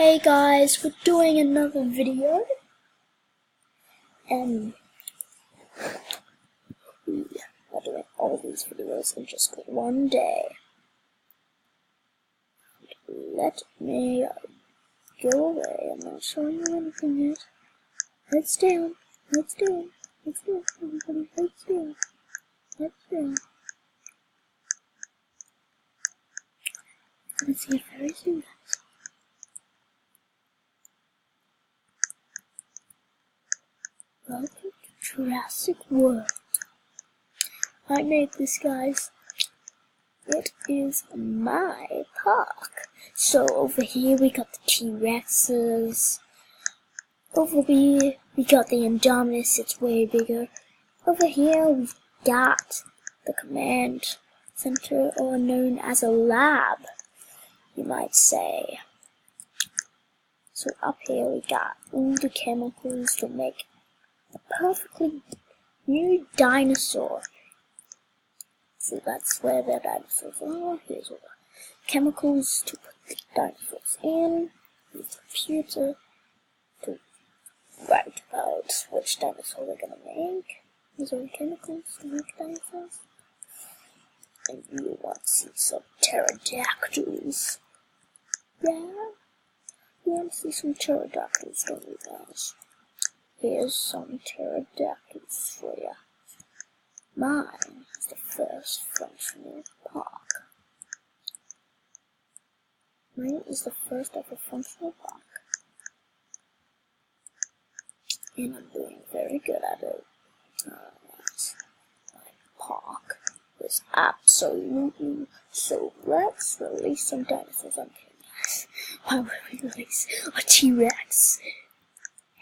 Hey guys, we're doing another video, and we are doing all these videos in just one day. Let me go away. I'm not showing you anything yet. Heads down, heads down, heads down, everybody, heads down, heads down. I'm gonna see you very soon, guys. Welcome to Jurassic World. I made this, guys. It is my park. So over here we got the T-Rexes. Over here we got the Indominus, it's way bigger. Over here we've got the command center, or known as a lab, you might say. So up here we got all the chemicals to make a perfectly new dinosaur. So that's where the dinosaurs are. Here's all the chemicals to put the dinosaurs in. The computer to write about which dinosaur we're gonna make. These are the chemicals to make dinosaurs. And you want to see some pterodactyls. Yeah? You want to see some pterodactyls, don't you guys? Here's some pterodactyls for you. Mine is the first functional park. Mine is the first ever functional park. And I'm doing very good at it. My park is absolutely so. Let's release some dinosaurs. I'm kidding, guys. Why would we release a T-Rex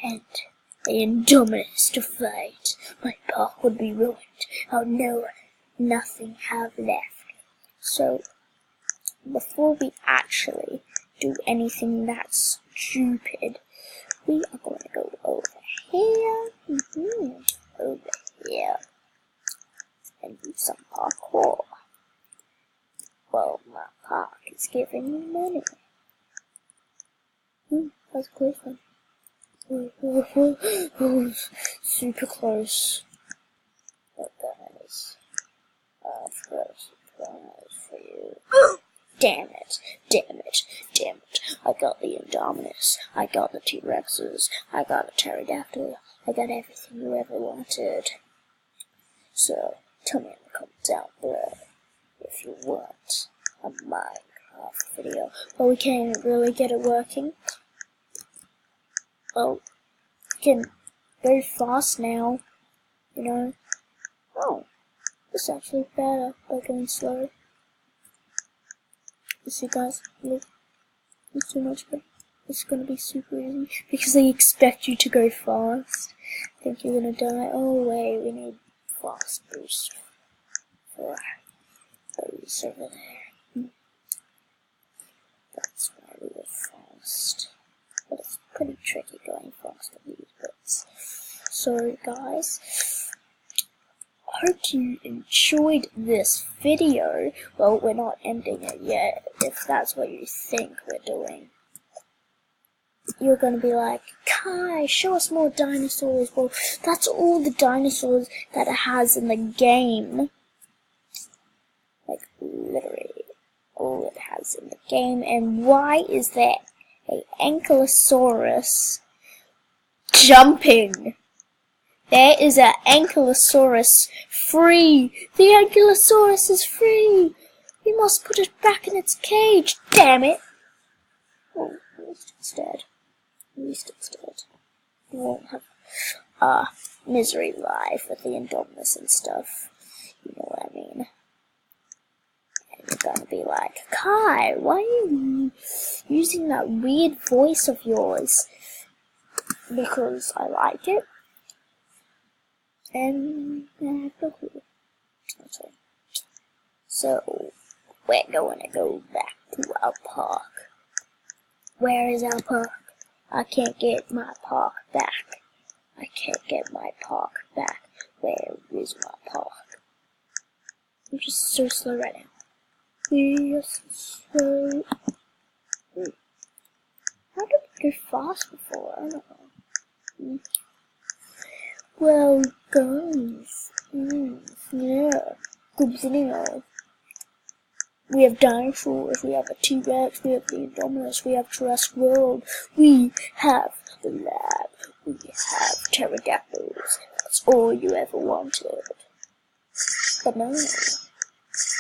and an Indominus to fight? My park would be ruined. Oh no, nothing have left. So, before we actually do anything that's stupid, we are going to go over here, over here, and do some parkour. Well, my park is giving me money. That's great fun. Oh, super close. Oh guys, I've got a surprise for you. Damn it, damn it, damn it. I got the Indominus, I got the T-Rexes, I got a pterodactyl, I got everything you ever wanted. So, tell me in the comments down below if you want a Minecraft video. But we can't really get it working. Well, we can go fast now, you know. Oh, it's actually better by going slow. You see, guys, look, it's too much better. It's gonna be super easy because they expect you to go fast. Think you're gonna die? Oh wait, we need fast boost for those over there. That's why we were fast. But it's pretty tricky going fast at these bits. So guys, I hope you enjoyed this video. Well, we're not ending it yet, if that's what you think we're doing. You're gonna be like, Kai, show us more dinosaurs. Well, that's all the dinosaurs that it has in the game. Like, literally, all it has in the game. And why is there an Ankylosaurus jumping? There is an Ankylosaurus free. The Ankylosaurus is free. We must put it back in its cage. Damn it. Oh, at least it's dead. At least it's dead. We won't have misery life with the Indominus and stuff. You know what I mean. And you're gonna be like, Kai, why are you using that weird voice of yours? Because I like it. And okay. So we're going to go back to our park. Where is our park? I can't get my park back. I can't get my park back. Where is my park? I'm just so slow right now. We are so. How do go fast before, I don't know. Well, guys, yeah, good video. We have dinosaurs, we have a T-Rex, we have the Indominus, we have Jurassic World, we have the lab, we have pterodactyls. That's all you ever wanted. But no,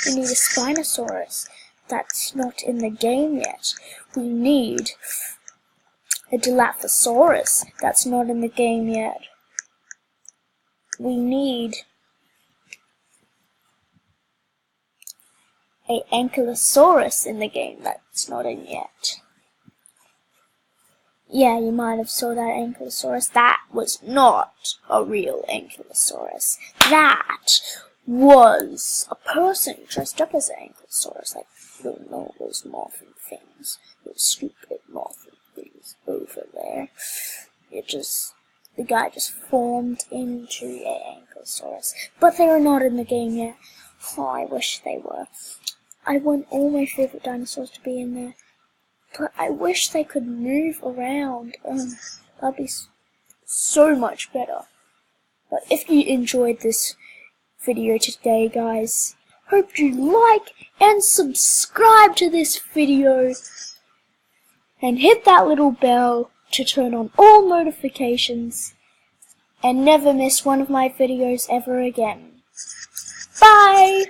we need a Spinosaurus. That's not in the game yet. We need a Dilophosaurus. That's not in the game yet. We need a Ankylosaurus in the game. That's not in yet. Yeah, you might have saw that Ankylosaurus. That was not a real Ankylosaurus. That was a person dressed up as an Ankylosaurus. Like, you don't know those morphing things. Those stupid morphing things over there. The guy just formed into an Ankylosaurus. But they are not in the game yet. Oh, I wish they were. I want all my favorite dinosaurs to be in there. But I wish they could move around. That'd be so much better. But if you enjoyed this video today, guys, hope you like and subscribe to this video. And hit that little bell to turn on all notifications. And never miss one of my videos ever again. Bye!